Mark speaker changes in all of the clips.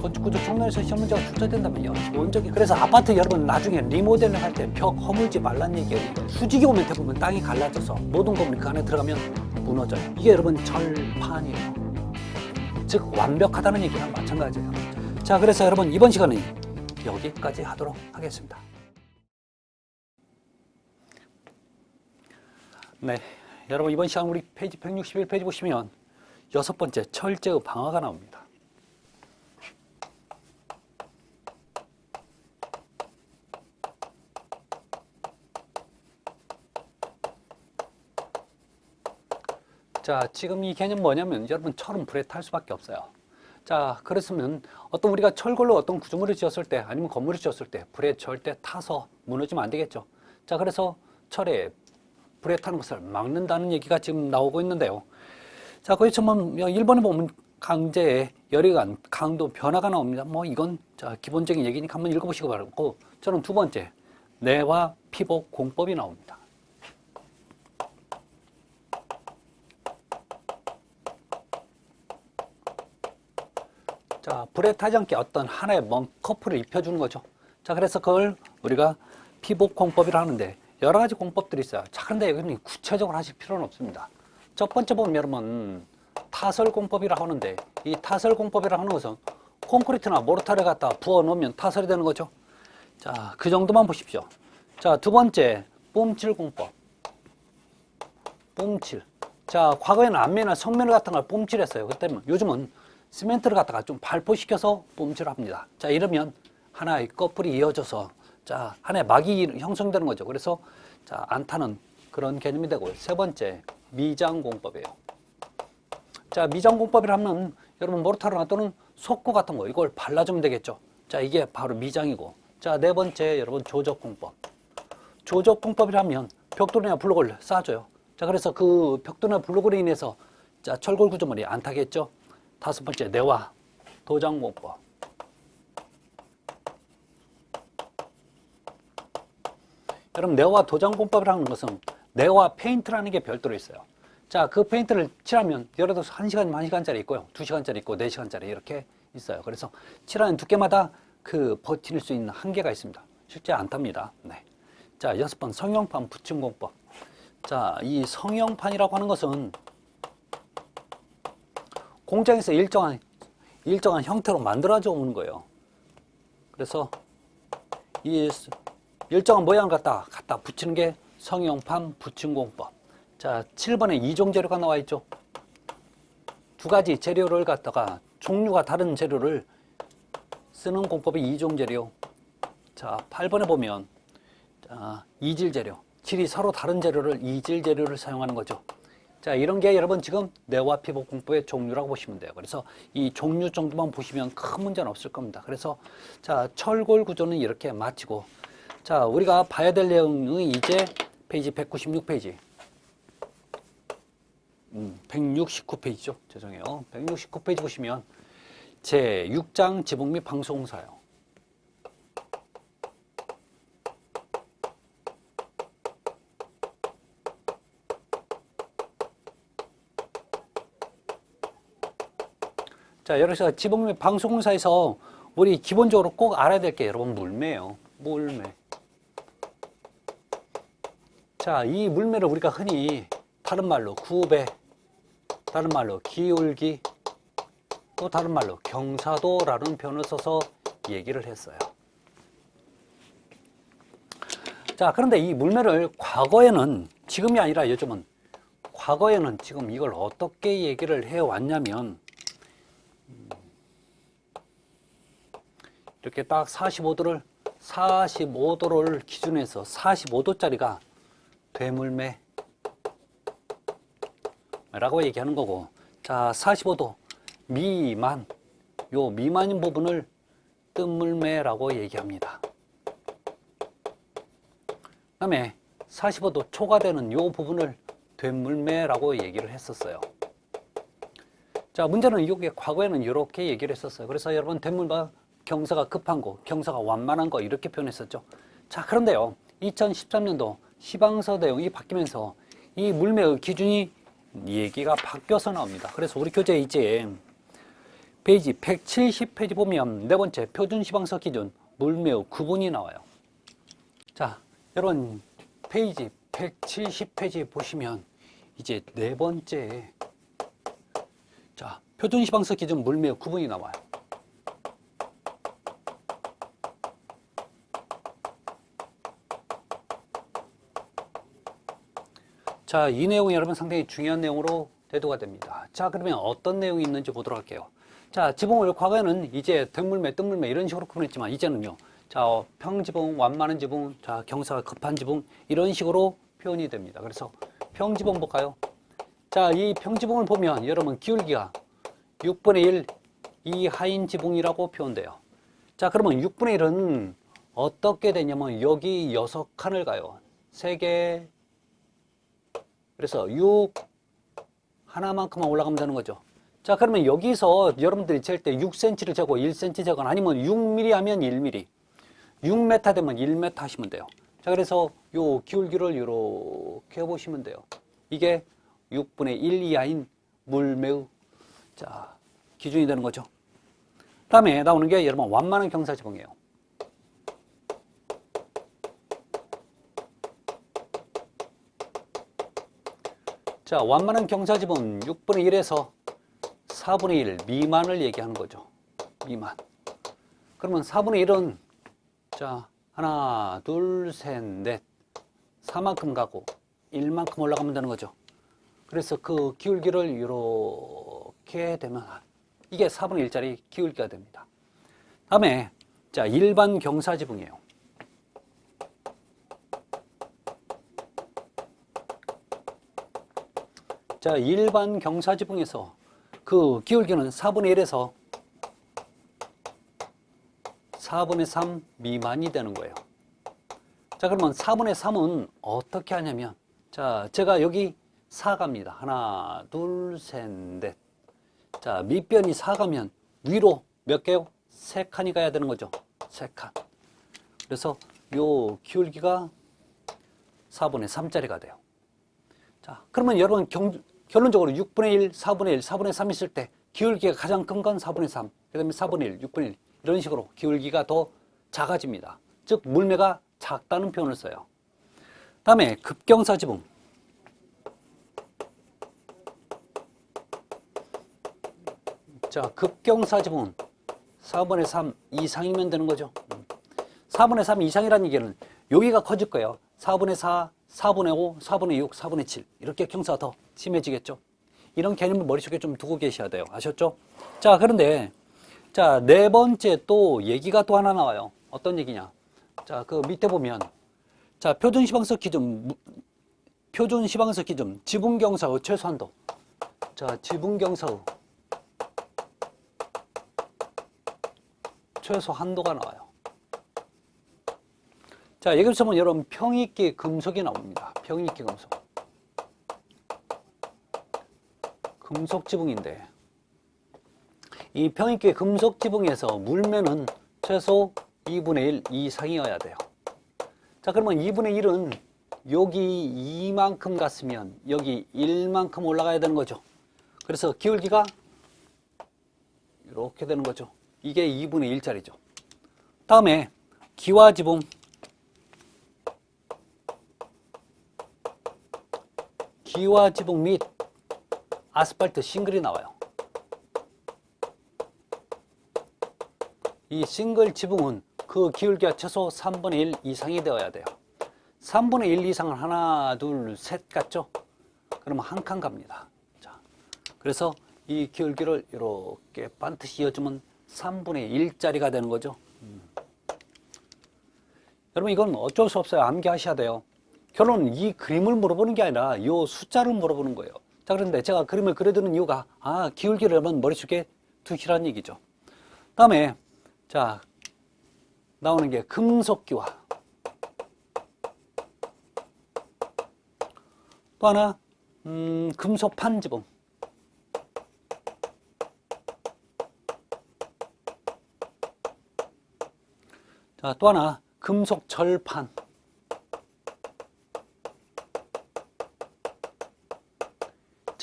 Speaker 1: 건축구조 총론에서 시험 문제가 출제된다면요. 기본적인 그래서 아파트 여러분 나중에 리모델링 할 때 벽 허물지 말란 얘기예요. 수직이 오면 대부분 땅이 갈라져서 모든 건물이 그 안에 들어가면 무너져요. 이게 여러분 절판이에요. 즉 완벽하다는 얘기랑 마찬가지예요. 자, 그래서 여러분 이번 시간은 여기까지 하도록 하겠습니다. 네, 여러분 이번 시간 우리 페이지 161페이지 보시면 6번째 철제의 방화가 나옵니다. 자, 지금 이 개념 뭐냐면 여러분 철은 불에 탈 수밖에 없어요. 자, 그렇으면 어떤 우리가 철골로 어떤 구조물을 지었을 때 아니면 건물을 지었을 때 불에 절대 타서 무너지면 안 되겠죠. 자, 그래서 철에 불에 타는 것을 막는다는 얘기가 지금 나오고 있는데요. 자, 거기 처음 1번에 보면 강제의 열이간, 강도 변화가 나옵니다. 뭐 이건 자 기본적인 얘기니까 한번 읽어보시고 바라고, 저는 두 번째 내화 피복 공법이 나옵니다. 자, 불에 타지 않게 어떤 하나의 먼 커프를 입혀주는 거죠. 자, 그래서 그걸 우리가 피복 공법이라 하는데 여러 가지 공법들이 있어요. 자, 그런데 여기는 구체적으로 하실 필요는 없습니다. 첫 번째 보면 여러분 타설 공법이라 하는데, 이 타설 공법이라 하는 것은 콘크리트나 모르타를 갖다 부어 놓으면 타설이 되는 거죠. 자, 그 정도만 보십시오. 자, 두 번째 뿜칠 공법. 뿜칠. 자, 과거에는 앞면이나 성면을 같은 걸 뿜칠했어요. 그때는 요즘은 시멘트를 갖다가 좀 발포시켜서 뿜칠합니다. 자, 이러면 하나의 커플이 이어져서 자, 하나의 막이 형성되는 거죠. 그래서 자, 안 타는 그런 개념이 되고요. 세 번째 미장 공법이에요. 자, 미장 공법이라 하면 여러분 모르타르나 또는 석고 같은 거 이걸 발라주면 되겠죠. 자, 이게 바로 미장이고, 자, 네 번째 여러분 조적 공법. 조적 공법이라면 벽돌이나 블록을 쌓아줘요. 자, 그래서 그 벽돌이나 블록으로 인해서 자, 철골 구조물이 안 타겠죠. 다섯 번째 내화 도장 공법. 여러분 내화 도장 공법이라는 것은 내화 페인트라는 게 별도로 있어요. 자, 그 페인트를 칠하면 예를 들어서 1시간이면 1시간짜리 있고요, 2시간짜리 있고 4시간짜리 이렇게 있어요. 그래서 칠하는 두께마다 그 버틸 수 있는 한계가 있습니다. 실제 안 탑니다. 네. 자, 6번 성형판 붙임 공법. 자, 이 성형판이라고 하는 것은 공장에서 일정한 형태로 만들어져 오는 거예요. 그래서 이 일정한 모양을 갖다 붙이는 게 성형판 붙임 공법. 자, 7번에 이종 재료가 나와 있죠. 두 가지 재료를 갖다가 종류가 다른 재료를 쓰는 공법이 이종 재료. 자, 8번에 보면 자, 이질 재료. 질이 서로 다른 재료를 이질 재료를 사용하는 거죠. 자, 이런 게 여러분 지금 내화 피복 공법의 종류라고 보시면 돼요. 그래서 이 종류 정도만 보시면 큰 문제는 없을 겁니다. 그래서 자, 철골 구조는 이렇게 마치고, 자, 우리가 봐야 될 내용이 이제 페이지 196페이지. 169페이지죠. 죄송해요. 169페이지 보시면 제6장 지붕 및 방수공사요. 자, 여기서 지붕 및 방수공사에서 우리 기본적으로 꼭 알아야 될 게 여러분 물매예요. 물매. 자, 이 물매를 우리가 흔히 다른 말로 구배, 다른 말로 기울기, 또 다른 말로 경사도라는 표현을 써서 얘기를 했어요. 자, 그런데 이 물매를 과거에는, 지금이 아니라 요즘은, 과거에는 지금 이걸 어떻게 얘기를 해왔냐면 이렇게 딱 45도를 기준해서 45도짜리가 되물매 라고 얘기하는 거고, 자, 45도 미만, 요 미만인 부분을 뜸물매라고 얘기합니다. 그 다음에 45도 초과되는 요 부분을 되물매라고 얘기를 했었어요. 자, 문제는 이게 과거에는 이렇게 얘기를 했었어요. 그래서 여러분 되물과 경사가 급한 거, 경사가 완만한 거 이렇게 표현했었죠. 자, 그런데요, 2013년도 시방서 내용이 바뀌면서 이 물매의 기준이 얘기가 바뀌어서 나옵니다. 그래서 우리 교재 이제 페이지 170페이지 보면 네 번째 표준시방서 기준 물매우 구분이 나와요. 자, 여러분 페이지 170페이지 보시면 이제 네 번째 자, 표준시방서 기준 물매우 구분이 나와요. 자, 이 내용이 여러분 상당히 중요한 내용으로 대두가 됩니다. 자, 그러면 어떤 내용이 있는지 보도록 할게요. 자, 지붕을 과거에는 이제 등물매, 뜬물매 이런 식으로 구분했지만 이제는요. 자, 평지붕, 완만한 지붕, 자, 경사가 급한 지붕 이런 식으로 표현이 됩니다. 그래서 평지붕 볼까요? 자, 이 평지붕을 보면 여러분 기울기가 6분의 1 이하인 지붕이라고 표현돼요. 자, 그러면 6분의 1은 어떻게 되냐면 여기 6칸을 가요. 3개. 그래서 6 하나만큼만 올라가면 되는 거죠. 자, 그러면 여기서 여러분들이 잴 때 6cm를 재고 1cm 재거나 아니면 6mm 하면 1mm, 6m 되면 1m 하시면 돼요. 자, 그래서 요 기울기를 이렇게 해보시면 돼요. 이게 6분의 1 이하인 물매우 자 기준이 되는 거죠. 다음에 나오는 게 여러분 완만한 경사지붕이에요. 자, 완만한 경사지붕은 6분의 1에서 4분의 1 미만을 얘기하는 거죠. 미만. 그러면 4분의 1은 자, 하나, 둘, 셋, 넷 4만큼 가고 1만큼 올라가면 되는 거죠. 그래서 그 기울기를 이렇게 되면 이게 4분의 1짜리 기울기가 됩니다. 다음에 자, 일반 경사지붕이에요. 자, 일반 경사지붕에서 그 기울기는 4분의 1에서 4분의 3 미만이 되는 거예요. 자, 그러면 4분의 3은 어떻게 하냐면 자, 제가 여기 4갑니다. 하나, 둘, 셋, 넷. 자, 밑변이 4가면 위로 몇 개요? 3칸이 가야 되는 거죠. 3칸. 그래서 요 기울기가 4분의 3짜리가 돼요. 자, 그러면 여러분 결론적으로 6분의 1, 4분의 1, 4분의 3 있을 때 기울기가 가장 큰 건 4분의 3, 그 다음에 4분의 1, 6분의 1 이런 식으로 기울기가 더 작아집니다. 즉 물매가 작다는 표현을 써요. 다음에 급경사지붕. 자, 급경사지붕은 4분의 3 이상이면 되는 거죠. 4분의 3 이상이라는 얘기는 여기가 커질 거예요. 4분의 4, 4분의 5, 4분의 6, 4분의 7 이렇게 경사가 더 심해지겠죠. 이런 개념을 머릿속에 좀 두고 계셔야 돼요. 아셨죠? 자, 그런데 자, 네 번째 또 얘기가 또 하나 나와요. 어떤 얘기냐? 자, 그 밑에 보면 자, 표준시방서 기준 지붕경사의 최소한도. 자, 지붕경사의 최소한도가 나와요. 자, 여기서 보면 여러분 평익기 금속이 나옵니다. 평익기 금속. 금속 지붕인데 이 평익기 금속 지붕에서 물매는 최소 2분의 1 이상이어야 돼요. 자, 그러면 2분의 1은 여기 2만큼 갔으면 여기 1만큼 올라가야 되는 거죠. 그래서 기울기가 이렇게 되는 거죠. 이게 2분의 1짜리죠. 다음에 기와지붕. 기와지붕 및 아스팔트 싱글이 나와요. 이 싱글 지붕은 그 기울기가 최소 3분의 1 이상이 되어야 돼요. 3분의 1 이상은 하나, 둘, 셋 같죠? 그러면 한 칸 갑니다. 자, 그래서 이 기울기를 이렇게 반드시 이어주면 3분의 1짜리가 되는 거죠. 여러분 이건 어쩔 수 없어요. 암기하셔야 돼요. 결론은 이 그림을 물어보는 게 아니라 이 숫자를 물어보는 거예요. 자, 그런데 제가 그림을 그려드는 이유가 기울기를 한번 머릿속에 두시라는 얘기죠. 다음에 자, 나오는 게 금속기와 또 하나 금속판 지붕. 자, 또 하나 금속 절판.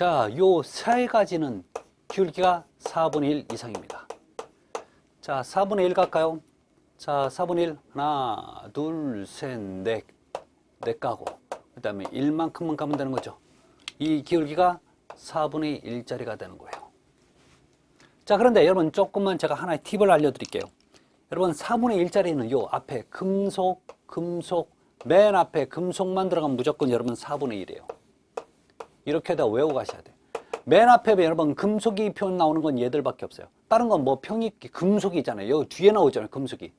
Speaker 1: 자, 요 세 가지는 기울기가 4분의 1 이상입니다. 자, 4분의 1 갈까요? 자, 4분의 1 하나, 둘, 셋, 넷 가고 그 다음에 1만큼만 가면 되는 거죠. 이 기울기가 4분의 1짜리가 되는 거예요. 자, 그런데 여러분 조금만 제가 하나의 팁을 알려드릴게요. 여러분 4분의 1짜리는 요 앞에 금속, 맨 앞에 금속만 들어가면 무조건 여러분 4분의 1이에요. 이렇게 다 외우고 가셔야 돼요. 맨 앞에 여러분 금속이 표현 나오는 건 얘들밖에 없어요. 다른 건 뭐 평이 금속이잖아요. 여기 뒤에 나오잖아요. 금속이.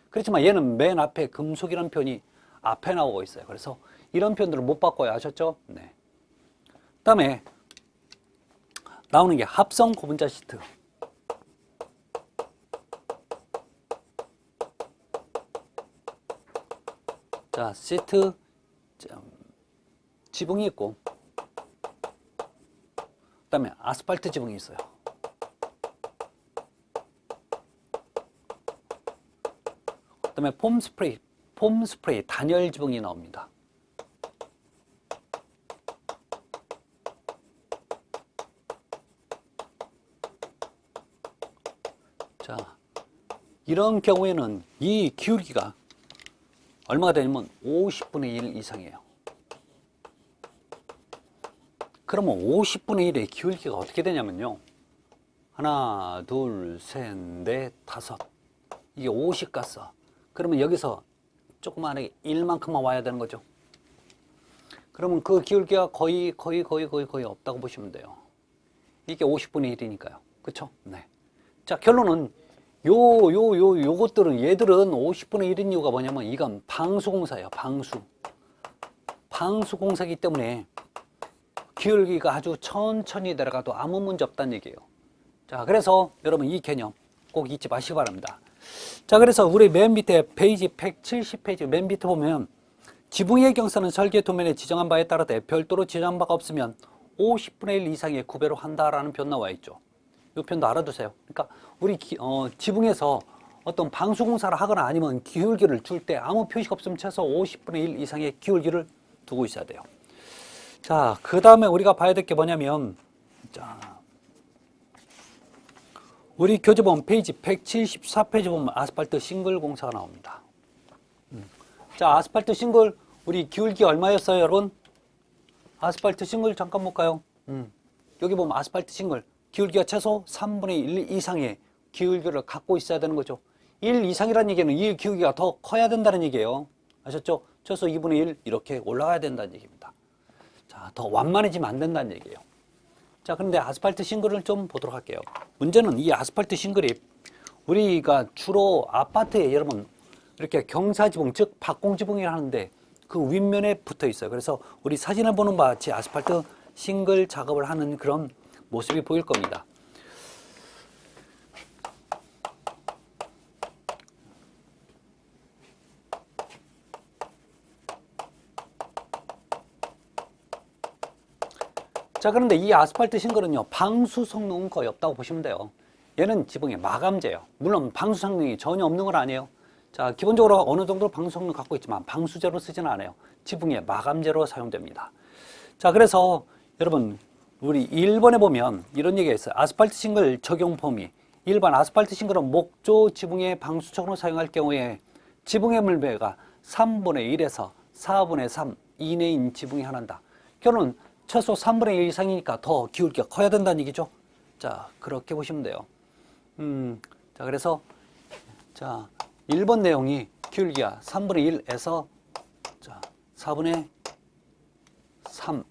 Speaker 1: 그렇지만 얘는 맨 앞에 금속이라는 표현이 앞에 나오고 있어요. 그래서 이런 표현들을 못 바꿔요. 아셨죠? 네. 그 다음에 나오는 게 합성 고분자 시트. 자, 시트 지붕이 있고 그 다음에 아스팔트 지붕이 있어요. 그 다음에 폼 스프레이 단열 지붕이 나옵니다. 자, 이런 경우에는 이 기울기가 얼마가 되냐면 50분의 1 이상이에요. 그러면 50분의 1의 기울기가 어떻게 되냐면요. 하나, 둘, 셋, 넷, 다섯. 이게 50 갔어. 그러면 여기서 조그마하게 1만큼만 와야 되는 거죠. 그러면 그 기울기가 거의 없다고 보시면 돼요. 이게 50분의 1이니까요. 그쵸? 네. 자, 결론은 요것들은 얘들은 50분의 1인 이유가 뭐냐면 이건 방수공사예요. 방수공사이기 때문에 기울기가 아주 천천히 내려가도 아무 문제 없다는 얘기예요. 자, 그래서 여러분 이 개념 꼭 잊지 마시기 바랍니다. 자, 그래서 우리 맨 밑에 페이지 170페이지 맨 밑에 보면 지붕의 경사는 설계 도면에 지정한 바에 따라 별도로 지정한 바가 없으면 50분의 1 이상의 구배로 한다라는 표현 나와 있죠. 이 표현도 알아두세요. 그러니까 우리 지붕에서 어떤 방수공사를 하거나 아니면 기울기를 줄 때 아무 표시가 없으면 최소 50분의 1 이상의 기울기를 두고 있어야 돼요. 자, 그 다음에 우리가 봐야 될 게 뭐냐면, 자, 우리 교재본 페이지 174페이지 보면 아스팔트 싱글 공사가 나옵니다. 자, 아스팔트 싱글, 우리 기울기 얼마였어요, 여러분? 아스팔트 싱글 잠깐 볼까요? 여기 보면 아스팔트 싱글, 기울기가 최소 3분의 1 이상의 기울기를 갖고 있어야 되는 거죠. 1 이상이라는 얘기는 이 기울기가 더 커야 된다는 얘기예요. 아셨죠? 최소 2분의 1 이렇게 올라가야 된다는 얘기입니다. 자, 더 완만해지면 안 된다는 얘기예요. 자, 그런데 아스팔트 싱글을 좀 보도록 할게요. 문제는 이 아스팔트 싱글이 우리가 주로 아파트에 여러분 이렇게 경사지붕, 즉 박공지붕이라 하는데 그 윗면에 붙어 있어요. 그래서 우리 사진을 보는 바와 같이 아스팔트 싱글 작업을 하는 그런 모습이 보일 겁니다. 자, 그런데 이 아스팔트 싱글은요, 방수 성능은 거의 없다고 보시면 돼요. 얘는 지붕의 마감재예요. 물론 방수 성능이 전혀 없는 건 아니에요. 자, 기본적으로 어느 정도 방수 성능 갖고 있지만 방수재로 쓰지는 않아요. 지붕의 마감재로 사용됩니다. 자, 그래서 여러분 우리 1번에 보면 이런 얘기가 있어요. 아스팔트 싱글 적용 범위. 일반 아스팔트 싱글은 목조 지붕의 방수청으로 사용할 경우에 지붕의 물배가 3분의 1에서 4분의 3 이내인 지붕이 하나다. 결론은 최소 3분의 1 이상이니까 더 기울기가 커야 된다는 얘기죠. 자, 그렇게 보시면 돼요. 자, 그래서 자, 1번 내용이 기울기가 3분의 1에서 자, 4분의 3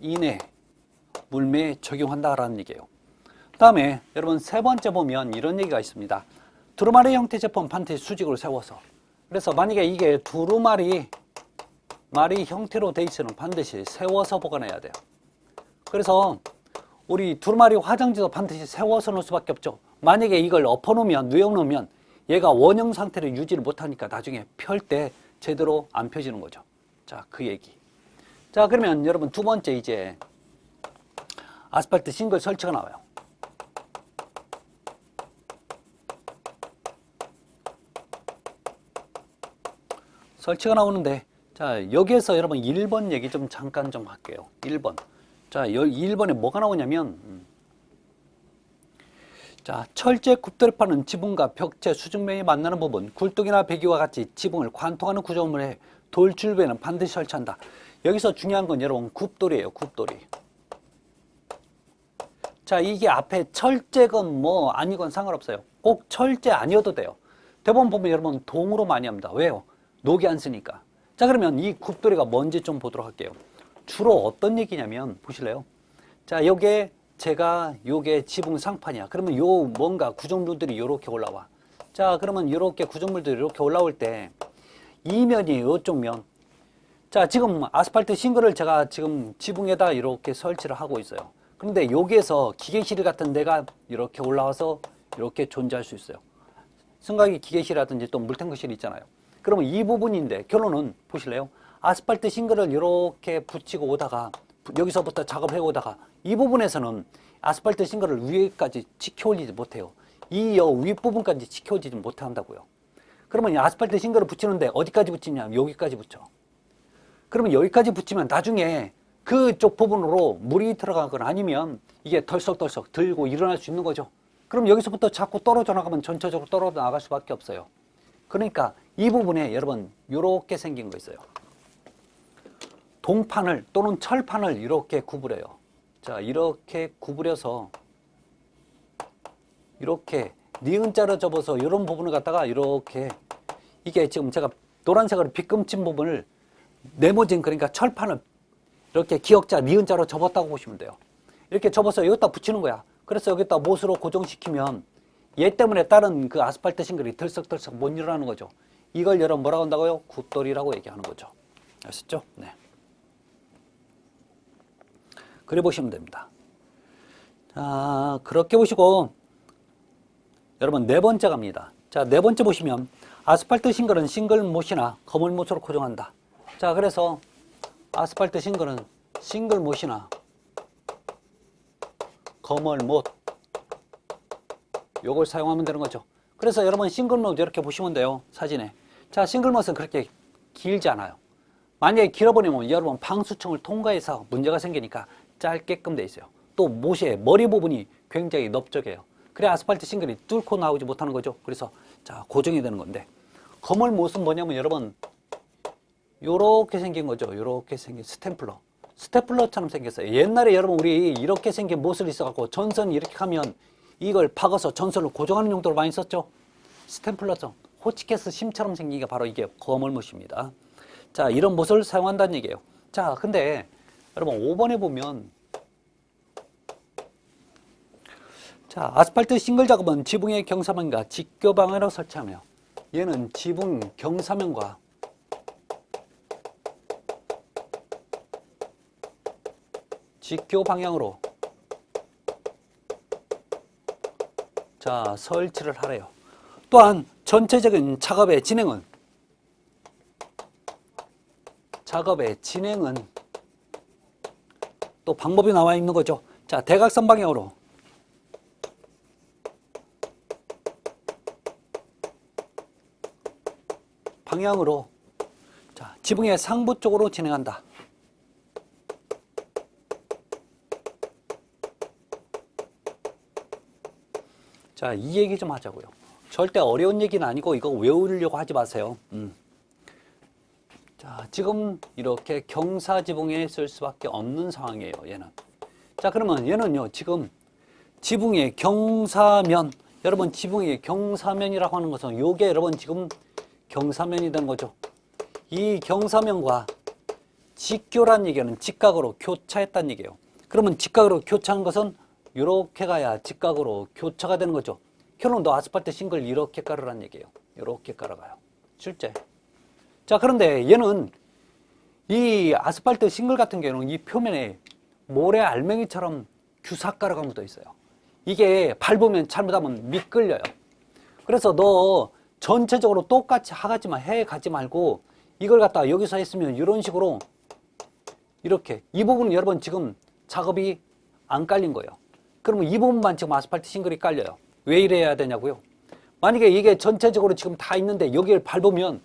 Speaker 1: 이내 물매에 적용한다라는 얘기예요. 다음에 여러분 세 번째 보면 이런 얘기가 있습니다. 두루마리 형태 제품 반드시 수직으로 세워서. 그래서 만약에 이게 두루마리 형태로 돼 있으면 반드시 세워서 보관해야 돼요. 그래서 우리 두루마리 화장지도 반드시 세워서 놓을 수밖에 없죠. 만약에 이걸 엎어놓으면, 누워놓으면 얘가 원형 상태를 유지를 못하니까 나중에 펼 때 제대로 안 펴지는 거죠. 자, 그 얘기. 자, 그러면 여러분 두 번째 이제 아스팔트 싱글 설치가 나와요. 설치가 나오는데 자, 여기에서 여러분 1번 얘기 좀 잠깐 좀 할게요. 1번. 자, 1번에 뭐가 나오냐면, 자, 철제 굽돌이판은 지붕과 벽체, 수직면이 만나는 부분, 굴뚝이나 배기와 같이 지붕을 관통하는 구조물에 돌줄배는 반드시 설치한다. 여기서 중요한 건 여러분 굽돌이에요. 굽돌이. 자, 이게 앞에 철제건 뭐 아니건 상관없어요. 꼭 철제 아니어도 돼요. 대부분 보면 여러분 동으로 많이 합니다. 왜요? 녹이 안 쓰니까. 자, 그러면 이 굽돌이가 뭔지 좀 보도록 할게요. 주로 어떤 얘기냐면 보실래요? 자, 요게 지붕 상판이야. 그러면 요 뭔가 구조물들이 요렇게 올라와. 자, 그러면 요렇게 구조물들이 이렇게 올라올 때 이 면이 요쪽 면. 자, 지금 아스팔트 싱글을 제가 지금 지붕에다 이렇게 설치를 하고 있어요. 그런데 여기에서 기계실 같은 데가 이렇게 올라와서 이렇게 존재할 수 있어요. 승강기 기계실이라든지 또 물탱크실이 있잖아요. 그러면 이 부분인데 결론은 보실래요? 아스팔트 싱글을 이렇게 붙이고 오다가 여기서부터 작업해 오다가 이 부분에서는 아스팔트 싱글을 위에까지 지켜 올리지 못해요. 이 윗부분까지 지켜 올리지 못한다고요. 그러면 이 아스팔트 싱글을 붙이는데 어디까지 붙이냐? 여기까지 붙여. 그러면 여기까지 붙이면 나중에 그쪽 부분으로 물이 들어가거나 아니면 이게 덜썩덜썩 들고 일어날 수 있는 거죠. 그럼 여기서부터 자꾸 떨어져 나가면 전체적으로 떨어져 나갈 수밖에 없어요. 그러니까 이 부분에 여러분 이렇게 생긴 거 있어요. 동판을 또는 철판을 이렇게 구부려요. 자, 이렇게 구부려서 이렇게 니은자로 접어서 이런 부분을 갖다가 이렇게 이게 지금 제가 노란색으로 빗금친 부분을 네모진 그러니까 철판을 이렇게 기역자 니은자로 접었다고 보시면 돼요. 이렇게 접어서 여기다 붙이는 거야. 그래서 여기다 못으로 고정시키면 얘 때문에 다른 그 아스팔트 싱글이 들썩들썩 못 일어나는 거죠. 이걸 여러분 뭐라고 한다고요? 굽돌이라고 얘기하는 거죠. 아셨죠? 네. 그래 보시면 됩니다. 자, 그렇게 보시고 여러분 네 번째 갑니다. 자, 네 번째 보시면 아스팔트 싱글은 싱글못이나 거물못으로 고정한다. 자, 그래서 아스팔트 싱글은 싱글못이나 거물못 요걸 사용하면 되는 거죠. 그래서 여러분 싱글못 이렇게 보시면 돼요. 사진에. 자, 싱글못은 그렇게 길지 않아요. 만약에 길어버리면 여러분 방수청을 통과해서 문제가 생기니까 짧게끔 돼 있어요. 또 못의 머리 부분이 굉장히 넓적해요. 그래 아스팔트 싱글이 뚫고 나오지 못하는 거죠. 그래서 자, 고정이 되는 건데 거물못은 뭐냐면 여러분 요렇게 생긴 거죠. 요렇게 생긴 스테플러처럼 생겼어요. 옛날에 여러분 우리 이렇게 생긴 못을 있어갖고 전선 이렇게 하면 이걸 박아서 전선을 고정하는 용도로 많이 썼죠. 스테플러처럼 호치키스 심처럼 생긴 게 바로 이게 거물못입니다. 자, 이런 못을 사용한다는 얘기예요. 자, 근데 여러분 5번에 보면 자, 아스팔트 싱글 작업은 지붕의 경사면과 직교 방향으로 설치하며 얘는 지붕 경사면과 직교 방향으로 자, 설치를 하래요. 또한 전체적인 작업의 진행은 또 방법이 나와 있는 거죠. 자, 대각선 방향으로 자, 지붕의 상부 쪽으로 진행한다. 자, 이 얘기 좀 하자고요. 절대 어려운 얘기는 아니고 이거 외우려고 하지 마세요. 자, 지금 이렇게 경사지붕에 쓸 수밖에 없는 상황이에요. 얘는. 자, 그러면 얘는요. 지금 지붕의 경사면, 여러분 지붕의 경사면이라고 하는 것은 요게 여러분 지금 경사면이 되는 거죠. 이 경사면과 직교란 얘기는 직각으로 교차했다는 얘기예요. 그러면 직각으로 교차한 것은 이렇게 가야 직각으로 교차가 되는 거죠. 결론도 아스팔트 싱글 이렇게 깔으라는 얘기예요. 이렇게 깔아가요. 실제. 자, 그런데 얘는 이 아스팔트 싱글 같은 경우는 이 표면에 모래 알맹이처럼 규삭가루가 묻어 있어요. 이게 밟으면 잘못하면 미끌려요. 그래서 너 전체적으로 똑같이 하가지만 해 가지 말고 이걸 갖다가 여기서 했으면 이런 식으로 이렇게 이 부분은 여러분 지금 작업이 안 깔린 거예요. 그러면 이 부분만 지금 아스팔트 싱글이 깔려요. 왜 이래야 되냐고요? 만약에 이게 전체적으로 지금 다 있는데 여기를 밟으면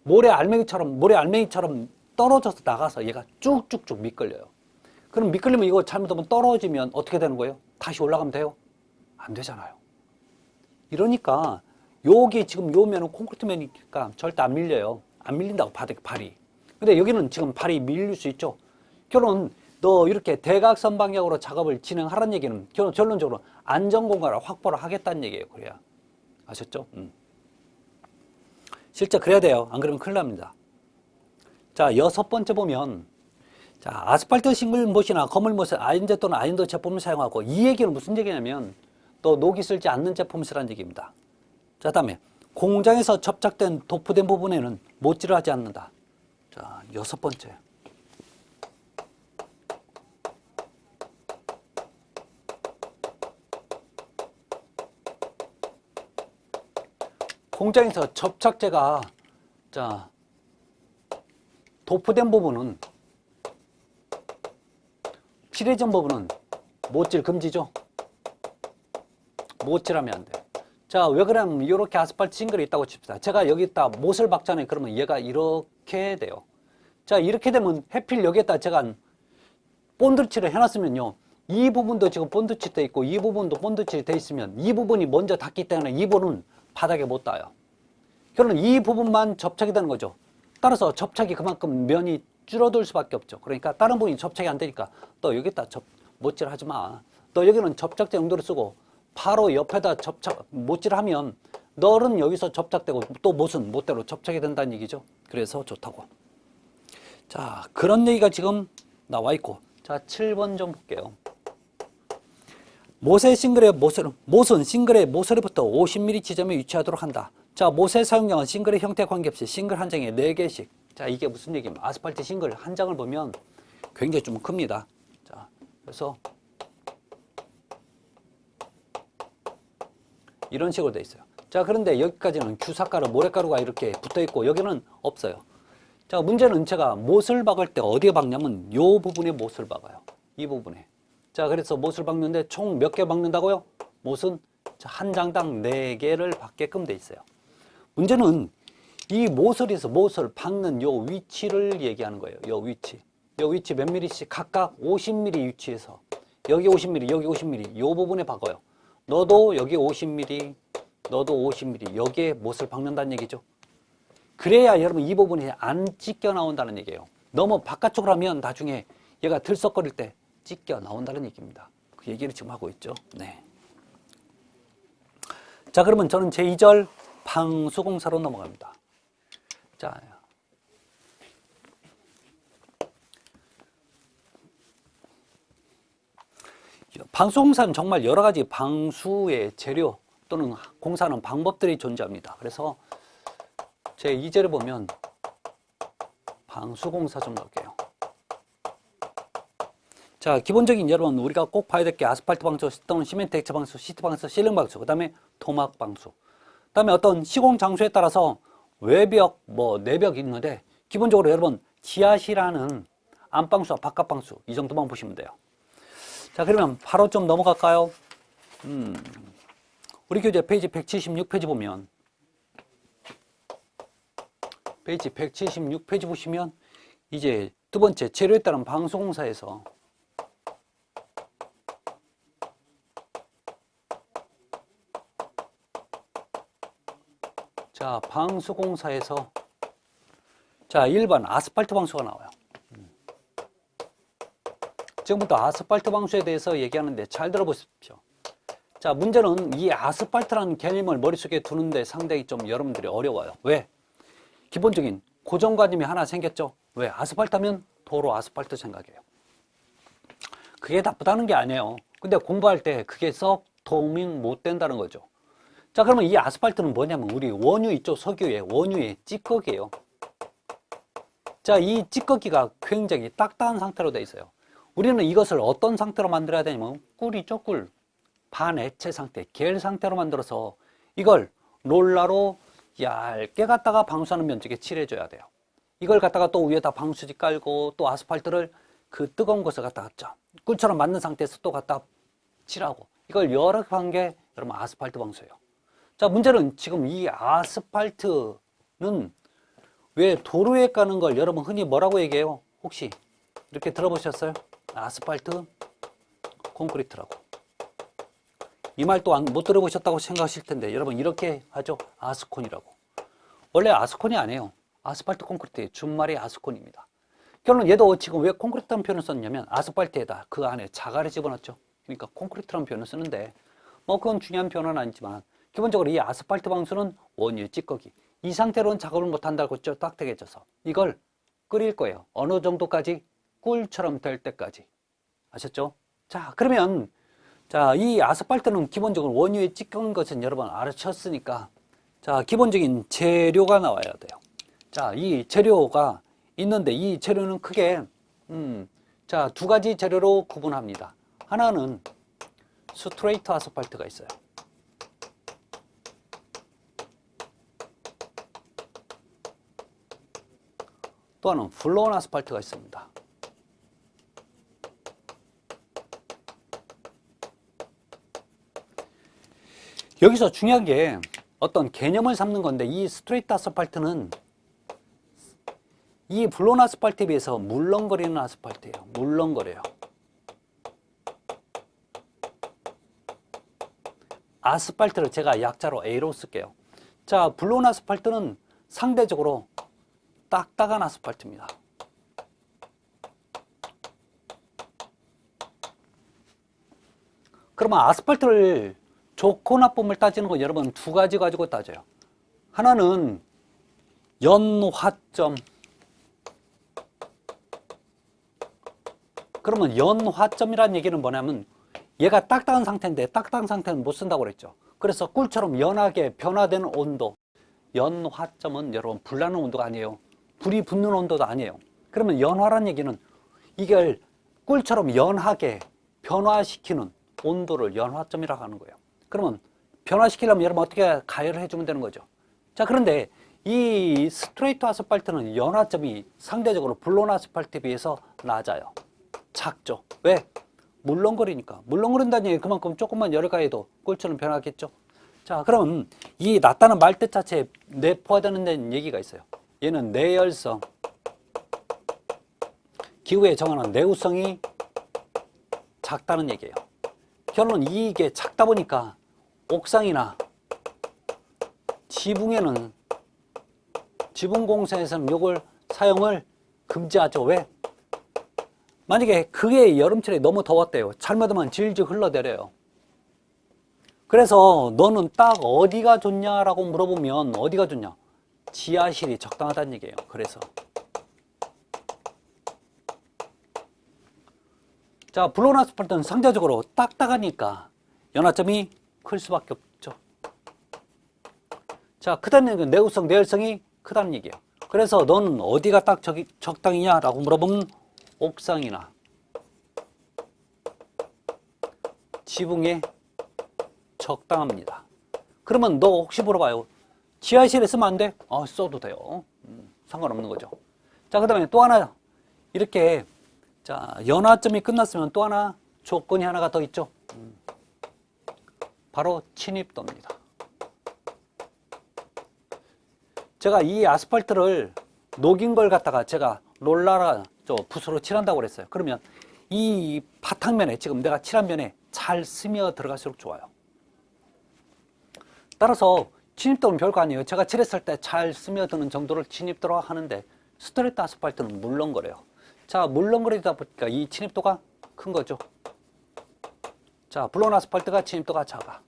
Speaker 1: 모래 알맹이처럼 떨어져서 나가서 얘가 쭉쭉쭉 미끌려요. 그럼 미끌리면 이거 잘못하면 떨어지면 어떻게 되는 거예요? 다시 올라가면 돼요? 안 되잖아요. 이러니까 여기 지금 요 면은 콘크리트 면이니까 절대 안 밀려요. 안 밀린다고 발이. 근데 여기는 지금 발이 밀릴 수 있죠. 결론 너 이렇게 대각선 방향으로 작업을 진행하라는 얘기는 결론적으로 안전 공간을 확보를 하겠다는 얘기예요. 그래야 아셨죠? 실제 그래야 돼요. 안 그러면 큰일 납니다. 자, 6번째 보면 자, 아스팔트 싱글못이나 거물못은 아인제 또는 아인도 제품을 사용하고, 이 얘기는 무슨 얘기냐면 또 녹이 슬지 않는 제품을 쓰라는 얘기입니다. 자, 다음에 공장에서 접착된 도포된 부분에는 못질을 하지 않는다. 자, 6번째. 공장에서 접착제가 자, 도포된 부분은, 칠해진 부분은 못질 금지죠. 못질하면 안 돼요. 자, 왜 그러냐면 이렇게 아스팔트 싱글이 있다고 칩시다. 제가 여기다 못을 박잖아요. 그러면 얘가 이렇게 돼요. 자, 이렇게 되면 해필 여기에다 제가 본드칠을 해놨으면요, 이 부분도 지금 본드칠 돼 있고 이 부분도 본드칠이 돼 있으면 이 부분이 먼저 닿기 때문에 이 부분은 바닥에 못 닿아요. 결론은 이 부분만 접착이 되는 거죠. 따라서 접착이 그만큼 면이 줄어들 수밖에 없죠. 그러니까 다른 부분이 접착이 안 되니까 또 여기다 못질 하지 마. 너 여기는 접착제 용도로 쓰고 바로 옆에다 못질하면 널은 여기서 접착되고 또 못은 못대로 접착이 된다는 얘기죠. 그래서 좋다고. 자, 그런 얘기가 지금 나와 있고. 자, 7번 좀 볼게요. 못은 싱글의 모서리부터 50mm 지점에 위치하도록 한다. 자, 못의 사용량은 싱글의 형태 관계없이 싱글 한 장에 4개씩. 자, 이게 무슨 얘기입니까? 아스팔트 싱글 한 장을 보면 굉장히 좀 큽니다. 자, 그래서 이런 식으로 돼 있어요. 자, 그런데 여기까지는 규삭가루, 모래가루가 이렇게 붙어 있고 여기는 없어요. 자, 문제는 제가 못을 박을 때 어디에 박냐면 요 부분에 못을 박아요. 이 부분에. 자, 그래서 못을 박는데 총 몇 개 박는다고요? 못은 한 장당 4개를 박게끔 돼 있어요. 문제는 이 못을 박는 요 위치를 얘기하는 거예요. 요 위치 몇 미리씩 각각 50mm 위치에서 여기 50mm, 여기 50mm 요 부분에 박아요. 너도 여기 50mm, 너도 50mm 여기에 못을 박는다는 얘기죠. 그래야 여러분 이 부분이 안 찢겨 나온다는 얘기예요. 너무 바깥쪽으로 하면 나중에 얘가 들썩거릴 때 찢겨 나온다는 얘기입니다. 그 얘기를 지금 하고 있죠. 네. 자, 그러면 저는 제2절 방수공사로 넘어갑니다. 자, 방수공사는 정말 여러 가지 방수의 재료 또는 공사하는 방법들이 존재합니다. 그래서 제 2절에 보면 방수공사 좀 넣을게요. 자, 기본적인 여러분 우리가 꼭 봐야 될 게 아스팔트 방수 또는 시멘트 액체 방수, 시트 방수, 실링 방수, 그 다음에 토막 방수, 그 다음에 어떤 시공 장소에 따라서 외벽, 내벽이 있는데 기본적으로 여러분 지하실하는 안방수와 바깥방수 이 정도만 보시면 돼요. 자, 그러면 바로 좀 넘어갈까요? 우리 교재 페이지 176페이지 보면 페이지 176페이지 보시면 이제 두 번째 재료에 따른 방수공사에서 자, 방수공사에서 자, 1번 아스팔트 방수가 나와요. 지금부터 아스팔트 방수에 대해서 얘기하는데 잘 들어보십시오. 자, 문제는 이 아스팔트라는 개념을 머릿속에 두는데 상당히 좀 여러분들이 어려워요. 왜? 기본적인 고정관념이 하나 생겼죠. 왜? 아스팔트 하면 도로 아스팔트 생각해요. 그게 나쁘다는 게 아니에요. 근데 공부할 때 그게 썩 도움이 못 된다는 거죠. 자, 그러면 이 아스팔트는 뭐냐면 우리 원유 있죠. 석유의 원유의 찌꺼기예요. 자, 이 찌꺼기가 굉장히 딱딱한 상태로 되어 있어요. 우리는 이것을 어떤 상태로 만들어야 되냐면 꿀이죠, 꿀. 반액체 상태, 겔 상태로 만들어서 이걸 롤러로 얇게 갖다가 방수하는 면적에 칠해줘야 돼요. 이걸 갖다가 또 위에다 방수지 깔고 또 아스팔트를 그 뜨거운 것을 갖다가 꿀처럼 만든 상태에서 또 갖다 칠하고 이걸 여러 개 한 게 여러분 아스팔트 방수예요. 자, 문제는 지금 이 아스팔트는 왜 도로에 까는 걸 여러분 흔히 뭐라고 얘기해요? 혹시 이렇게 들어보셨어요? 아스팔트 콘크리트라고. 이 말 또 못 들어보셨다고 생각하실 텐데 여러분 이렇게 하죠. 아스콘이라고. 원래 아스콘이 아니에요. 아스팔트 콘크리트의 준말이 아스콘입니다. 결론 얘도 지금 왜 콘크리트라는 표현을 썼냐면 아스팔트에다 그 안에 자갈을 집어넣죠. 그러니까 콘크리트라는 표현을 쓰는데 뭐 그건 중요한 표현은 아니지만 기본적으로 이 아스팔트 방수는 원유의 찌꺼기. 이 상태로는 작업을 못한다고 했죠. 딱딱해져서. 이걸 끓일 거예요. 어느 정도까지? 꿀처럼 될 때까지. 아셨죠? 자, 그러면 자, 이 아스팔트는 기본적으로 원유에 찌꺼운 것은 여러분 알아셨으니까 자, 기본적인 재료가 나와야 돼요. 자, 이 재료가 있는데 이 재료는 크게 자, 두 가지 재료로 구분합니다. 하나는 스트레이트 아스팔트가 있어요. 또 하나는 플로운 아스팔트가 있습니다. 여기서 중요한 게 어떤 개념을 삼는 건데 이 스트레이트 아스팔트는 이 플로운 아스팔트에 비해서 물렁거리는 아스팔트예요. 물렁거려요. 아스팔트를 제가 약자로 A로 쓸게요. 자, 플로운 아스팔트는 상대적으로 딱딱한 아스팔트입니다. 그러면 아스팔트를 좋고 나쁨을 따지는 건 여러분 두 가지 가지고 따져요. 하나는 연화점. 그러면 연화점이라는 얘기는 뭐냐면 얘가 딱딱한 상태인데 딱딱한 상태는 못 쓴다고 그랬죠. 그래서 꿀처럼 연하게 변화되는 온도. 연화점은 여러분 불나는 온도가 아니에요. 불이 붙는 온도도 아니에요. 그러면 연화란 얘기는 이걸 꿀처럼 연하게 변화시키는 온도를 연화점이라고 하는 거예요. 그러면 변화시키려면 여러분 어떻게 가열을 해주면 되는 거죠. 자, 그런데 이 스트레이트 아스팔트는 연화점이 상대적으로 블론 아스팔트에 비해서 낮아요. 작죠. 왜? 물렁거리니까. 물렁거린다는 얘기 그만큼 조금만 열을 가해도 꿀처럼 변하겠죠. 자, 그럼 이 낮다는 말뜻 자체에 내포화되는 얘기가 있어요. 얘는 내열성, 기후에 정하는 내구성이 작다는 얘기예요. 결론은 이게 작다 보니까 옥상이나 지붕에는 지붕공사에서는 이걸 사용을 금지하죠. 왜? 만약에 그게 여름철에 너무 더웠대요. 잘못하면 질질 흘러내려요. 그래서 너는 딱 어디가 좋냐라고 물어보면 어디가 좋냐? 지하실이 적당하다는 얘기예요. 그래서 자, 블론 아스팔트는 상대적으로 딱딱하니까 연화점이 클 수밖에 없죠. 자, 크다는 얘기는 내구성, 내열성이 크다는 얘기예요. 그래서 너는 어디가 딱 적당이냐라고 물어보면 옥상이나 지붕에 적당합니다. 그러면 너 혹시 물어봐요. 지하실에 쓰면 안 돼? 써도 돼요. 상관없는 거죠. 자, 그 다음에 또 하나 이렇게 자, 연화점이 끝났으면 또 하나 조건이 하나가 더 있죠. 바로 침입도입니다. 제가 이 아스팔트를 녹인 걸 갖다가 제가 롤라라 붓으로 칠한다고 그랬어요. 그러면 이 바탕면에 지금 내가 칠한 면에 잘 스며 들어갈수록 좋아요. 따라서 침입도는 별거 아니에요. 제가 칠했을 때 잘 스며드는 정도를 침입도로 하는데 스트레이트 아스팔트는 물렁거려요. 자, 물렁거리다 보니까 이 침입도가 큰 거죠. 자, 블론 아스팔트가 침입도가 작아.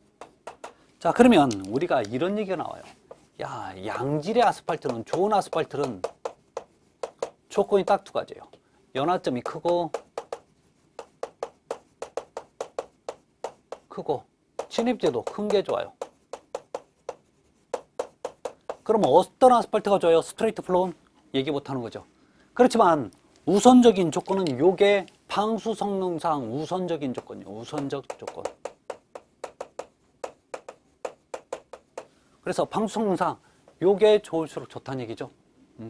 Speaker 1: 자, 그러면 우리가 이런 얘기가 나와요. 야, 양질의 아스팔트는, 좋은 아스팔트는 조건이 딱 두 가지예요. 연화점이 크고 침입제도 큰 게 좋아요. 그러면 어떤 아스팔트가 좋아요? 스트레이트 플로운? 얘기 못하는 거죠. 그렇지만 우선적인 조건은 요게 방수 성능상 우선적인 조건이에요. 우선적 조건. 그래서 방수 성능상 요게 좋을수록 좋다는 얘기죠.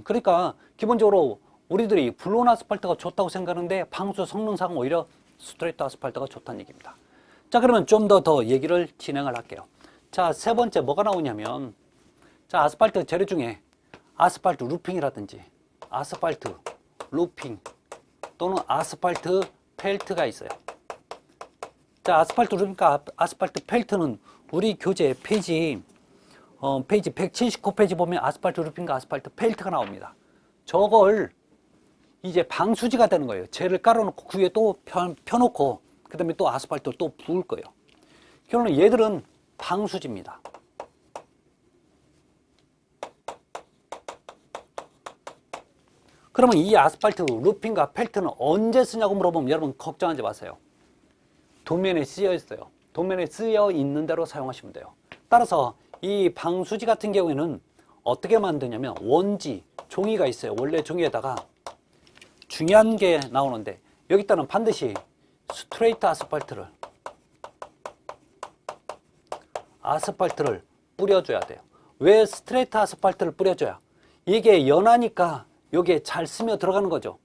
Speaker 1: 그러니까 기본적으로 우리들이 블론 아스팔트가 좋다고 생각하는데 방수 성능상 오히려 스트레이트 아스팔트가 좋다는 얘기입니다. 자, 그러면 좀 더 얘기를 진행을 할게요. 자, 세 번째 뭐가 나오냐면 자, 아스팔트 재료 중에 아스팔트 루핑이라든지 아스팔트 루핑 또는 아스팔트 펠트가 있어요. 자, 아스팔트 루프인가 아스팔트 펠트는 우리 교재 페이지 179페이지 보면 아스팔트 루프인가 아스팔트 펠트가 나옵니다. 저걸 이제 방수지가 되는 거예요. 젤을 깔아놓고 그 위에 또 펴놓고 그 다음에 또 아스팔트를 또 부을 거예요. 결론은 얘들은 방수지입니다. 그러면 이 아스팔트 루핑과 펠트는 언제 쓰냐고 물어보면 여러분 걱정하지 마세요. 도면에 쓰여 있어요. 도면에 쓰여 있는 대로 사용하시면 돼요. 따라서 이 방수지 같은 경우에는 어떻게 만드냐면 원지, 종이가 있어요. 원래 종이에다가 중요한 게 나오는데 여기다는 반드시 스트레이트 아스팔트를 뿌려줘야 돼요. 왜 스트레이트 아스팔트를 뿌려줘야? 이게 연하니까 여기에 잘 스며 들어가는 거죠.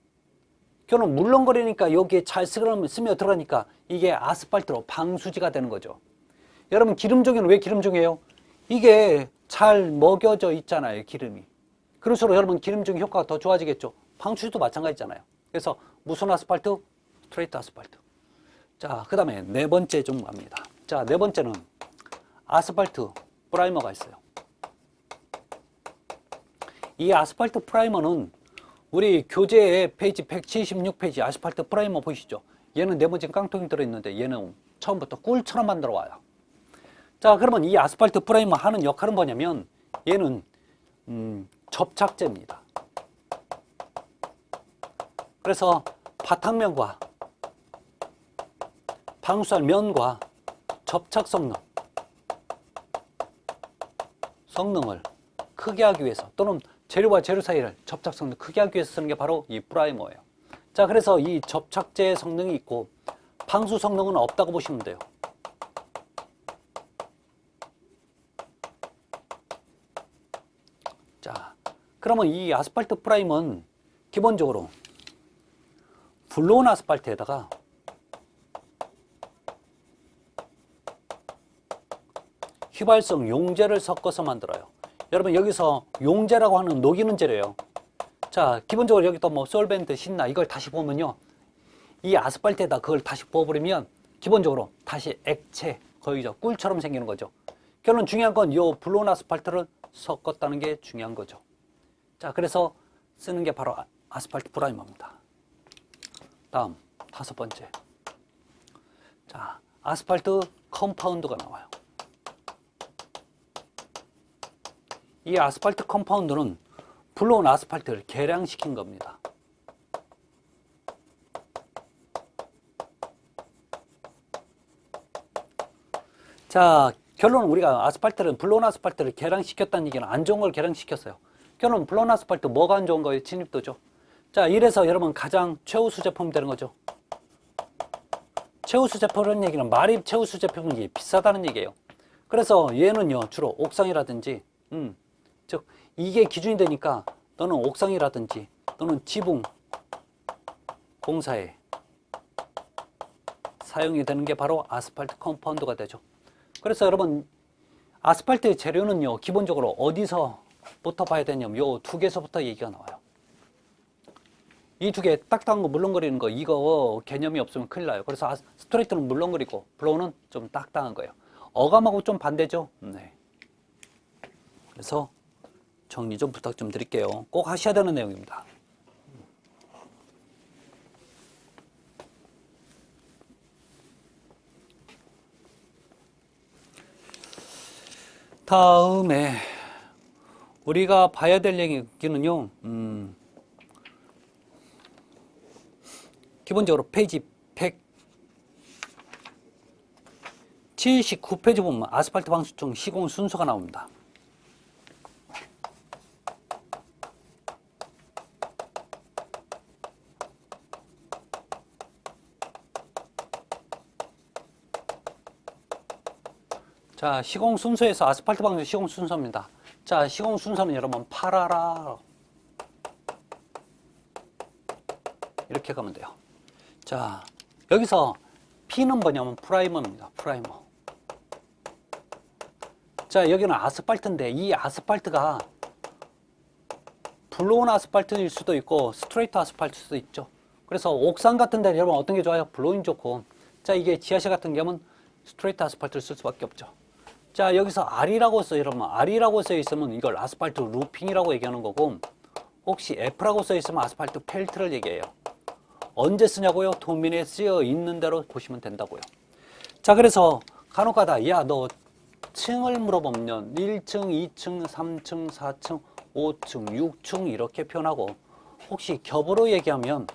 Speaker 1: 결론 물렁거리니까 여기에 잘 스며 들어가니까 이게 아스팔트로 방수지가 되는 거죠. 여러분 기름종이는 왜 기름종이에요? 이게 잘 먹여져 있잖아요, 기름이. 그럴수록 여러분 기름종 효과가 더 좋아지겠죠. 방수지도 마찬가지잖아요. 그래서 무슨 아스팔트? 스트레이트 아스팔트. 자, 그 다음에 네 번째 좀 갑니다. 자, 네 번째는 아스팔트 프라이머가 있어요. 이 아스팔트 프라이머는 우리 교재의 페이지 176페이지 아스팔트 프라이머 보이시죠? 얘는 네모진 깡통이 들어있는데 얘는 처음부터 꿀처럼 만들어 와요. 자, 그러면 이 아스팔트 프라이머 하는 역할은 뭐냐면 얘는 접착제입니다. 그래서 바탕면과 방수할 면과 접착 성능을 크게 하기 위해서 또는 재료와 재료 사이를 접착 성능 크게 하기 위해서 쓰는 게 바로 이 프라이머예요. 자, 그래서 이 접착제 성능이 있고 방수 성능은 없다고 보시면 돼요. 자, 그러면 이 아스팔트 프라이머는 기본적으로 블로운 아스팔트에다가 휘발성 용제를 섞어서 만들어요. 여러분 여기서 용제라고 하는 녹이는 재료예요. 자, 기본적으로 여기 또 뭐 솔벤트, 신나 이걸 다시 보면요, 이 아스팔트에다 그걸 다시 부어버리면 기본적으로 다시 액체, 거의 꿀처럼 생기는 거죠. 결론 중요한 건 요 블로운 아스팔트를 섞었다는 게 중요한 거죠. 자, 그래서 쓰는 게 바로 아스팔트 프라이머입니다. 다음 다섯 번째. 자, 아스팔트 컴파운드가 나와요. 이 아스팔트 컴파운드는 블로운 아스팔트를 계량시킨 겁니다. 자, 결론은 우리가 블로운 아스팔트를 계량시켰다는 얘기는 안 좋은 걸 계량시켰어요. 결론은 블로운 아스팔트 뭐가 안 좋은 거예요? 진입도죠. 자, 이래서 여러분 가장 최우수 제품이 되는 거죠. 최우수 제품이라는 얘기는 말이 최우수 제품이 비싸다는 얘기예요. 그래서 얘는요 주로 옥상이라든지 즉 이게 기준이 되니까 너는 옥상이라든지 또는 지붕 공사에 사용이 되는 게 바로 아스팔트 컴파운드가 되죠. 그래서 여러분 아스팔트 재료는요 기본적으로 어디서부터 봐야 되냐면 요 두 개서부터 얘기가 나와요. 이 두 개 딱딱한 거 물렁거리는 거 이거 개념이 없으면 큰일 나요. 그래서 스트레이트는 물렁거리고 블로우는 좀 딱딱한 거예요. 어감하고 좀 반대죠. 네. 그래서 정리 좀 부탁 좀 드릴게요. 꼭 하셔야 되는 내용입니다. 다음에 우리가 봐야 될 얘기는요, 기본적으로 페이지 179페이지 보면 아스팔트 방수청 시공 순서가 나옵니다. 자, 시공 순서에서 아스팔트 방수 시공 순서입니다. 자, 시공 순서는 여러분 팔아라 이렇게 가면 돼요. 자, 여기서 P는 뭐냐면 프라이머입니다. 프라이머. 자, 여기는 아스팔트인데 이 아스팔트가 블로운 아스팔트일 수도 있고 스트레이트 아스팔트일 수도 있죠. 그래서 옥상 같은 데는 여러분 어떤 게 좋아요? 블로잉 좋고. 자, 이게 지하실 같은 경우는 스트레이트 아스팔트를 쓸 수밖에 없죠. 자, 여기서 R이라고 써 여러분 R이라고 써 있으면 이걸 아스팔트 루핑이라고 얘기하는 거고, 혹시 F라고 써 있으면 아스팔트 펠트를 얘기해요. 언제 쓰냐고요? 도면에 쓰여 있는 대로 보시면 된다고요. 자, 그래서 간혹가다 야, 너 층을 물어보면 1층, 2층, 3층, 4층, 5층, 6층 이렇게 표현하고, 혹시 겹으로 얘기하면,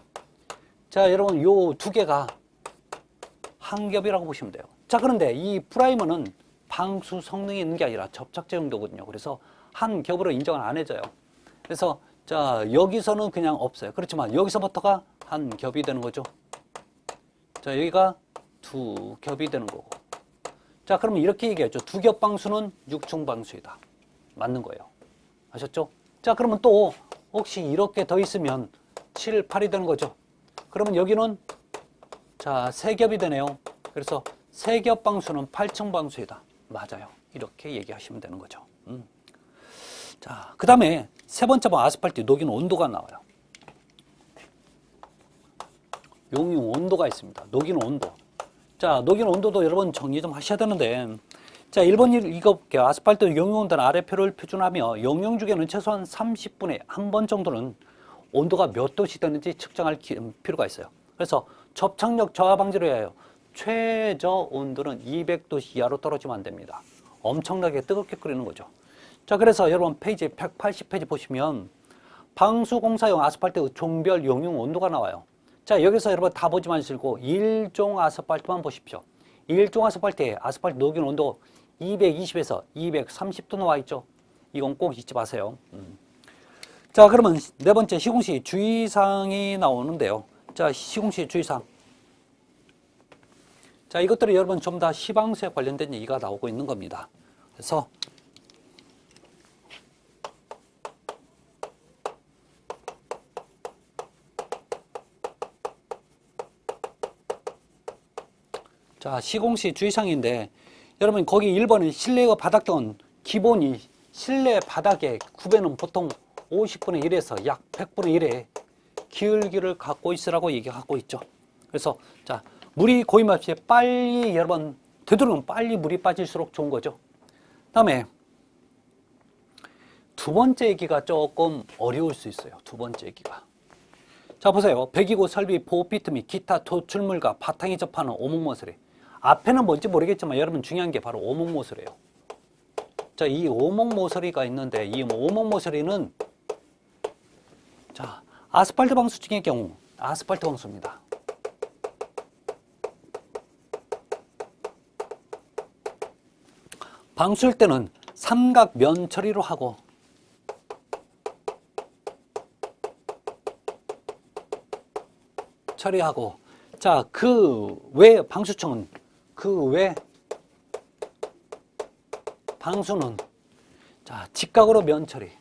Speaker 1: 자, 여러분 요 두 개가 한 겹이라고 보시면 돼요. 자, 그런데 이 프라이머는 방수 성능이 있는 게 아니라 접착제 용도거든요. 그래서 한 겹으로 인정을 안 해줘요. 그래서 자, 여기서는 그냥 없어요. 그렇지만 여기서부터가 한 겹이 되는 거죠. 자, 여기가 두 겹이 되는 거고. 자, 그러면 이렇게 얘기하죠. 두 겹 방수는 6층 방수이다. 맞는 거예요. 아셨죠? 자, 그러면 또 혹시 이렇게 더 있으면 7, 8이 되는 거죠. 그러면 여기는 자, 세 겹이 되네요. 그래서 세 겹 방수는 8층 방수이다. 맞아요. 이렇게 얘기하시면 되는 거죠. 자, 그 다음에 세 번째 번 아스팔트 녹이는 온도가 나와요. 용융 온도가 있습니다. 녹이는 온도. 자, 녹이는 온도도 여러분 정리 좀 하셔야 되는데, 자, 1번 이거 볼게요. 아스팔트 용융 온도는 아래표를 표준하며 용융 중에는 최소한 30분에 한 번 정도는 온도가 몇 도씩 되는지 측정할 필요가 있어요. 그래서 접착력 저하 방지를 위하여 최저 온도는 200도 이하로 떨어지면 안 됩니다. 엄청나게 뜨겁게 끓이는 거죠. 자, 그래서 여러분 페이지 180페이지 보시면 방수공사용 아스팔트 종별 용융 온도가 나와요. 자, 여기서 여러분 다 보지 마시고 1종 아스팔트만 보십시오. 1종 아스팔트에 아스팔트 녹인 온도 220에서 230도 나와 있죠. 이건 꼭 잊지 마세요. 자, 그러면 네 번째 시공시 주의사항이 나오는데요. 자, 시공시 주의사항. 자, 이것들이 여러분 좀 다 시방수에 관련된 얘기가 나오고 있는 겁니다. 그래서 자, 시공시 주의사항인데, 여러분 거기 1번은 실내의 바닥 등은 기본이 실내 바닥의 구배는 보통 50분의 1에서 약 100분의 1의 기울기를 갖고 있으라고 얘기하고 있죠. 그래서 자, 물이 고임 없이 빨리 여러분 되도록이면 빨리 물이 빠질수록 좋은 거죠. 다음에 두 번째 얘기가 조금 어려울 수 있어요. 두 번째 얘기가. 자, 보세요. 배기구 설비 보호피트 및 기타 토출물과 바탕이 접하는 오목모서리. 앞에는 뭔지 모르겠지만 여러분 중요한 게 바로 오목모서리예요. 자, 이 오목모서리가 있는데 이 오목모서리는 자, 아스팔트 방수 중의 경우 아스팔트 방수입니다. 방수일 때는 삼각 면 처리로 하고 처리하고, 자, 그 외 방수청은 그 외 방수는 자, 직각으로 면 처리.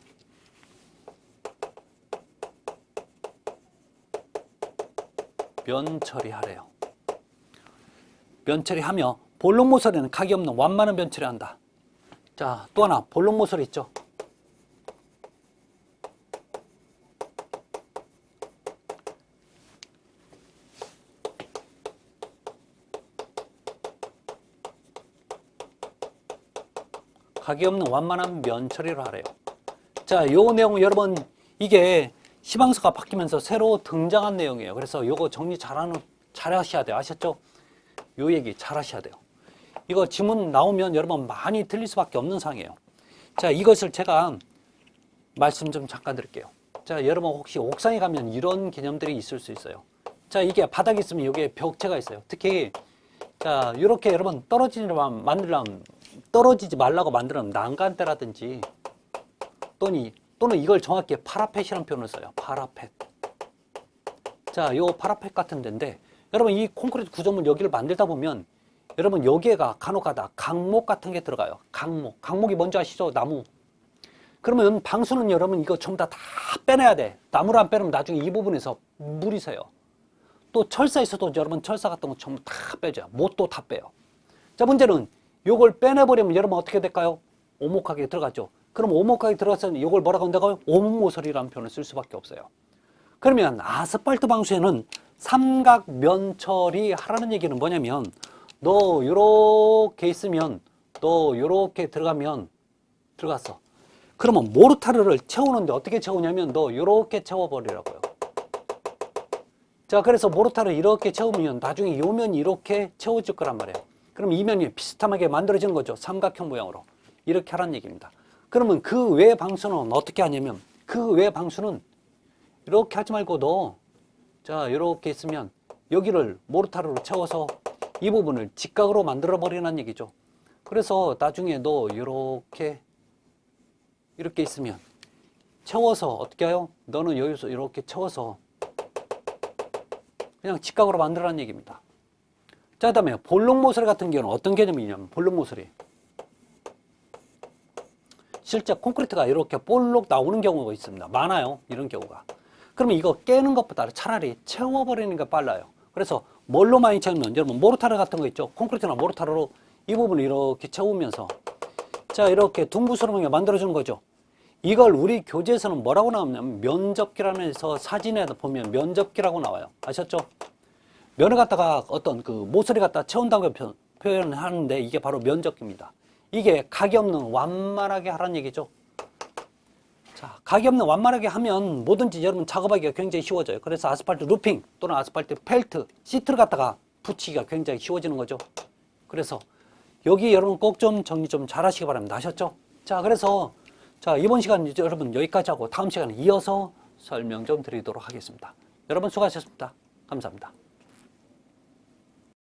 Speaker 1: 면 처리하래요. 면 처리하며 볼록 모서리는 각이 없는 완만한 면 처리한다. 자, 또 하나 볼록 모서리 있죠. 각이 없는 완만한 면 처리를 하래요. 자, 요 내용은 여러분 이게 시방서가 바뀌면서 새로 등장한 내용이에요. 그래서 요거 정리 잘 하셔야 돼요. 아셨죠? 요 얘기 잘 하셔야 돼요. 이거 지문 나오면 여러분 많이 틀릴 수밖에 없는 상황이에요. 자, 이것을 제가 말씀 좀 잠깐 드릴게요. 자, 여러분 혹시 옥상에 가면 이런 개념들이 있을 수 있어요. 자, 이게 바닥에 있으면 여기에 벽체가 있어요. 특히 자, 이렇게 여러분 떨어지지 말라고 만드는 난간대라든지 또는 이걸 정확히 파라펫이라는 표현을 써요. 파라펫. 자, 요 파라펫 같은 데인데 여러분 이 콘크리트 구조물 여기를 만들다 보면 여러분 여기에가 간혹가다 강목 같은 게 들어가요. 강목이 뭔지 아시죠? 나무. 그러면 방수는 여러분 이거 전부 다 빼내야 돼. 나무를 안 빼면 나중에 이 부분에서 물이 새요. 또 철사 있어도 여러분 철사 같은 거 전부 다 빼줘요. 못도 다 빼요. 자, 문제는 요걸 빼내버리면 여러분 어떻게 될까요? 오목하게 들어가죠. 그럼 오목하게 들어가서 요걸 뭐라고 한다고요? 오목모서리라는 표현을 쓸 수밖에 없어요. 그러면 아스팔트 방수에는 삼각면처리 하라는 얘기는 뭐냐면 너 요렇게 있으면 너 요렇게 들어갔어. 그러면 모르타르를 채우는데 어떻게 채우냐면 너 요렇게 채워버리라고요. 자, 그래서 모르타르 이렇게 채우면 나중에 요 면이 이렇게 채워질 거란 말이에요. 그럼 이 면이 비슷하게 만들어지는 거죠. 삼각형 모양으로. 이렇게 하라는 얘기입니다. 그러면 그 외 방수는 어떻게 하냐면 그 외 방수는 이렇게 하지 말고 너 자, 이렇게 있으면 여기를 모르타르로 채워서 이 부분을 직각으로 만들어 버리는 얘기죠. 그래서 나중에 너 이렇게 있으면 채워서 어떻게 해요? 너는 여기서 이렇게 채워서 그냥 직각으로 만들라는 얘기입니다. 자, 그다음에 볼록 모서리 같은 경우는 어떤 개념이냐면 볼록 모서리. 실제 콘크리트가 이렇게 볼록 나오는 경우가 있습니다. 많아요. 이런 경우가. 그러면 이거 깨는 것보다 차라리 채워버리는 게 빨라요. 그래서 뭘로 많이 채우면 여러분 모르타르 같은 거 있죠. 콘크리트나 모르타르로 이 부분을 이렇게 채우면서 자, 이렇게 둥부스러운게 만들어주는 거죠. 이걸 우리 교재에서는 뭐라고 나오냐면 면접기라면서 사진에 보면 면접기라고 나와요. 아셨죠? 면을 갖다가 어떤 그 모서리 갖다 채운다고 표현을 하는데 이게 바로 면접기입니다. 이게 각이 없는 완만하게 하라는 얘기죠. 자, 각이 없는 완만하게 하면 뭐든지 여러분 작업하기가 굉장히 쉬워져요. 그래서 아스팔트 루핑 또는 아스팔트 펠트, 시트를 갖다가 붙이기가 굉장히 쉬워지는 거죠. 그래서 여기 여러분 꼭 좀 정리 좀 잘 하시기 바랍니다. 아셨죠? 자, 그래서 자, 이번 시간 여러분 여기까지 하고 다음 시간에 이어서 설명 좀 드리도록 하겠습니다. 여러분 수고하셨습니다. 감사합니다.